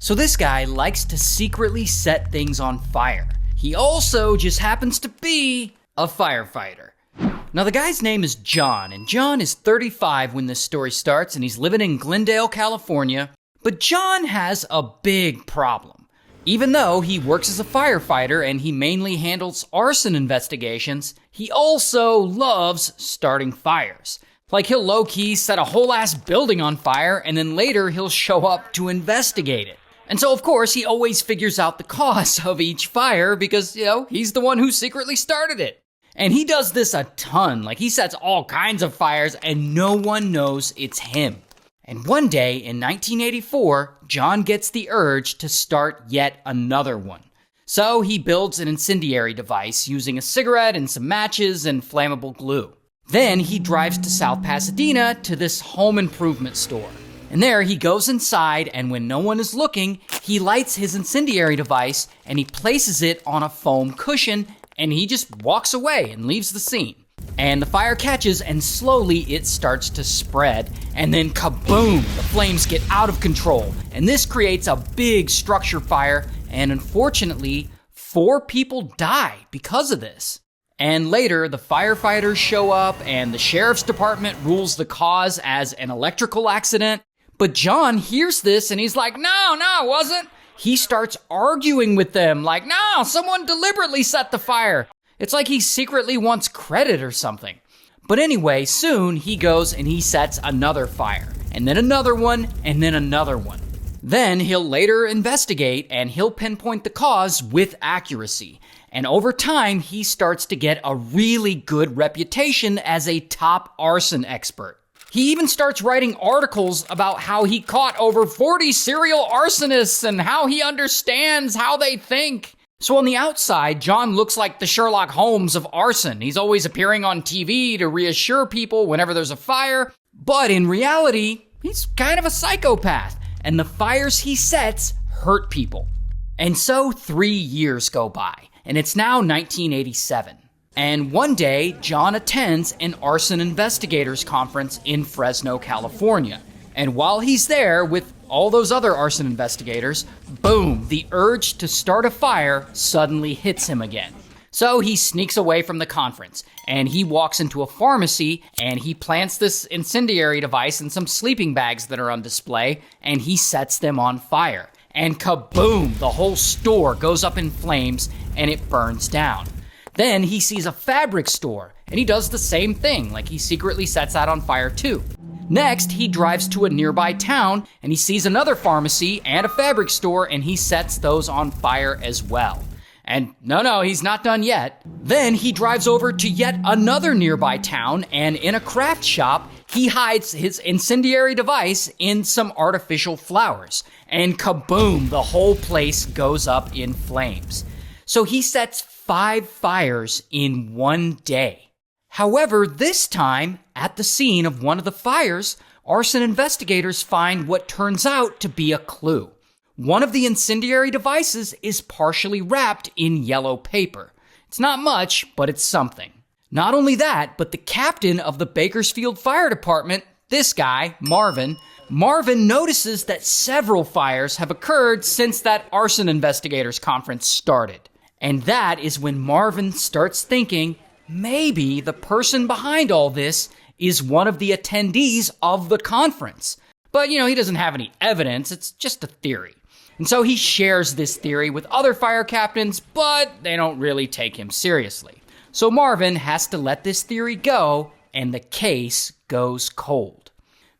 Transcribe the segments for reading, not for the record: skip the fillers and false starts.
So this guy likes to secretly set things on fire. He also just happens to be a firefighter. Now the guy's name is John, and John is 35 when this story starts, and he's living in Glendale, California. But John has a big problem. Even though he works as a firefighter and he mainly handles arson investigations, he also loves starting fires. Like he'll low-key set a whole ass building on fire, and then later he'll show up to investigate it. And so of course he always figures out the cause of each fire because, he's the one who secretly started it. And he does this a ton, like he sets all kinds of fires and no one knows it's him. And one day in 1984, John gets the urge to start yet another one. So he builds an incendiary device using a cigarette and some matches and flammable glue. Then he drives to South Pasadena to this home improvement store. And there he goes inside, and when no one is looking, he lights his incendiary device and he places it on a foam cushion, and he just walks away and leaves the scene. And the fire catches, and slowly it starts to spread, and then kaboom, the flames get out of control, and this creates a big structure fire, and unfortunately, 4 people die because of this. And later, the firefighters show up, and the sheriff's department rules the cause as an electrical accident. But John hears this, and he's like, no, it wasn't. He starts arguing with them, like, no, someone deliberately set the fire. It's like he secretly wants credit or something. But anyway, soon he goes and he sets another fire, and then another one, and then another one. Then he'll later investigate, and he'll pinpoint the cause with accuracy. And over time, he starts to get a really good reputation as a top arson expert. He even starts writing articles about how he caught over 40 serial arsonists and how he understands how they think. So on the outside, John looks like the Sherlock Holmes of arson. He's always appearing on TV to reassure people whenever there's a fire. But in reality, he's kind of a psychopath, and the fires he sets hurt people. And so 3 years go by, and it's now 1987. And one day, John attends an arson investigators conference in Fresno, California. And while he's there with all those other arson investigators, boom, the urge to start a fire suddenly hits him again. So he sneaks away from the conference, and he walks into a pharmacy, and he plants this incendiary device in some sleeping bags that are on display, and he sets them on fire. And kaboom, the whole store goes up in flames, and it burns down. Then he sees a fabric store, and he does the same thing, like he secretly sets that on fire too. Next, he drives to a nearby town, and he sees another pharmacy and a fabric store, and he sets those on fire as well. And no, he's not done yet. Then he drives over to yet another nearby town, and in a craft shop, he hides his incendiary device in some artificial flowers. And kaboom, the whole place goes up in flames. So he sets 5 fires in one day. However, this time, at the scene of one of the fires, arson investigators find what turns out to be a clue. One of the incendiary devices is partially wrapped in yellow paper. It's not much, but it's something. Not only that, but the captain of the Bakersfield Fire Department, this guy, Marvin notices that several fires have occurred since that arson investigators conference started. And that is when Marvin starts thinking, maybe the person behind all this is one of the attendees of the conference. But, he doesn't have any evidence, it's just a theory. And so he shares this theory with other fire captains, but they don't really take him seriously. So Marvin has to let this theory go, and the case goes cold.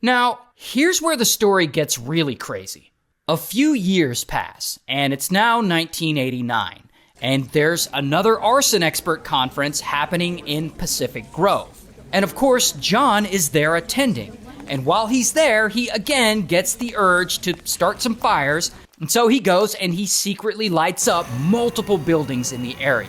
Now, here's where the story gets really crazy. A few years pass, and it's now 1989. And there's another arson expert conference happening in Pacific Grove. And of course, John is there attending. And while he's there, he again gets the urge to start some fires. And so he goes and he secretly lights up multiple buildings in the area.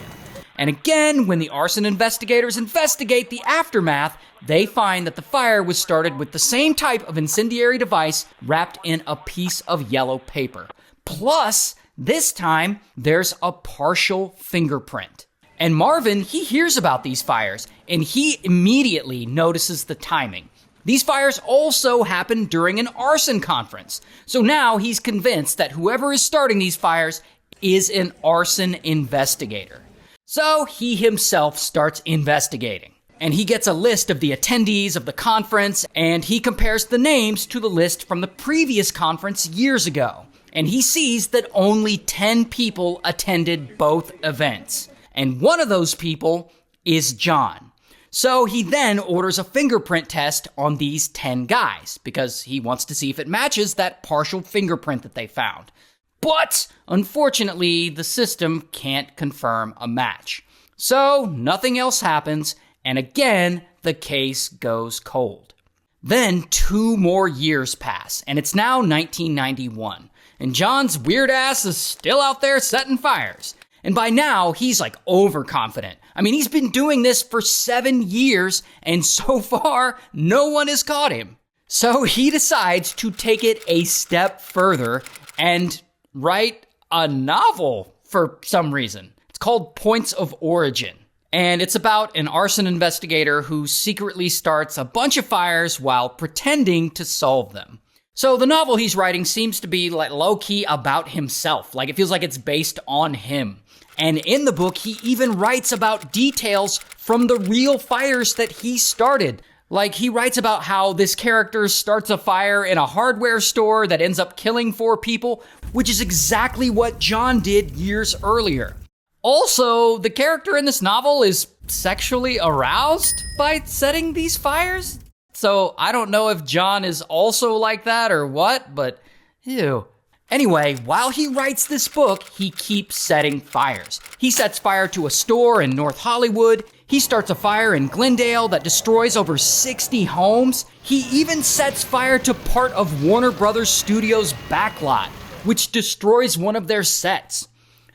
And again, when the arson investigators investigate the aftermath, they find that the fire was started with the same type of incendiary device wrapped in a piece of yellow paper. Plus, this time, there's a partial fingerprint. And Marvin, he hears about these fires, and he immediately notices the timing. These fires also happened during an arson conference. So now he's convinced that whoever is starting these fires is an arson investigator. So he himself starts investigating. And he gets a list of the attendees of the conference, and he compares the names to the list from the previous conference years ago. And he sees that only 10 people attended both events. And one of those people is John. So he then orders a fingerprint test on these 10 guys because he wants to see if it matches that partial fingerprint that they found. But unfortunately, the system can't confirm a match. So nothing else happens, and again, the case goes cold. Then 2 more years pass, and it's now 1991, and John's weird ass is still out there setting fires. And by now, he's like overconfident. I mean, he's been doing this for 7 years, and so far, no one has caught him. So he decides to take it a step further and write a novel for some reason. It's called Points of Origin. And it's about an arson investigator who secretly starts a bunch of fires while pretending to solve them. So the novel he's writing seems to be like low-key about himself. Like it feels like it's based on him. And in the book, he even writes about details from the real fires that he started. Like he writes about how this character starts a fire in a hardware store that ends up killing 4 people, which is exactly what John did years earlier. Also, the character in this novel is sexually aroused by setting these fires. So I don't know if John is also like that or what, but ew. Anyway, while he writes this book, he keeps setting fires. He sets fire to a store in North Hollywood. He starts a fire in Glendale that destroys over 60 homes. He even sets fire to part of Warner Brothers Studios' backlot, which destroys one of their sets.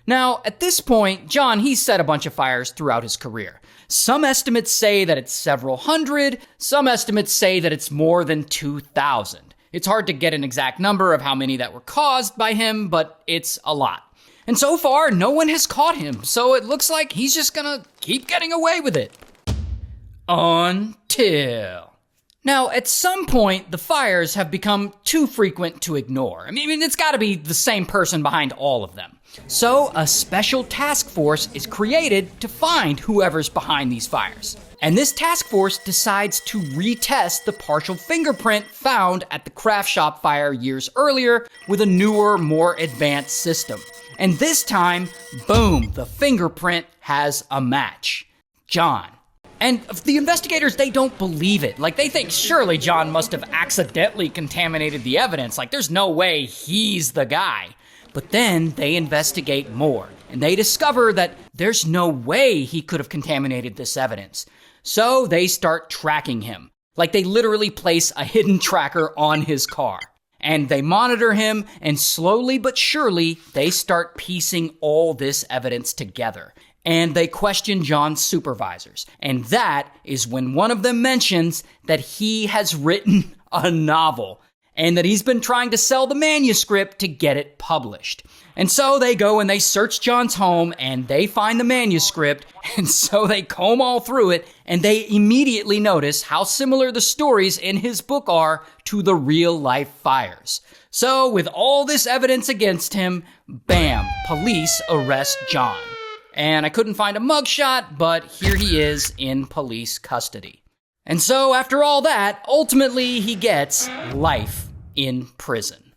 Now, at this point, John, he's set a bunch of fires throughout his career. Some estimates say that it's several hundred. Some estimates say that it's more than 2,000. It's hard to get an exact number of how many that were caused by him, but it's a lot. And so far, no one has caught him, so it looks like he's just gonna keep getting away with it. Until... Now, at some point, the fires have become too frequent to ignore. I mean, it's gotta be the same person behind all of them. So, a special task force is created to find whoever's behind these fires. And this task force decides to retest the partial fingerprint found at the craft shop fire years earlier with a newer, more advanced system. And this time, boom, the fingerprint has a match. John. And the investigators, they don't believe it. Like, they think surely John must have accidentally contaminated the evidence. Like, there's no way he's the guy. But then they investigate more, and they discover that there's no way he could have contaminated this evidence. So they start tracking him. Like, they literally place a hidden tracker on his car. And they monitor him, and slowly but surely, they start piecing all this evidence together. And they question John's supervisors. And that is when one of them mentions that he has written a novel and that he's been trying to sell the manuscript to get it published. And so they go and they search John's home and they find the manuscript, and so they comb all through it and they immediately notice how similar the stories in his book are to the real-life fires. So with all this evidence against him, bam, police arrest John. And I couldn't find a mugshot, but here he is in police custody. And so after all that, ultimately he gets life in prison.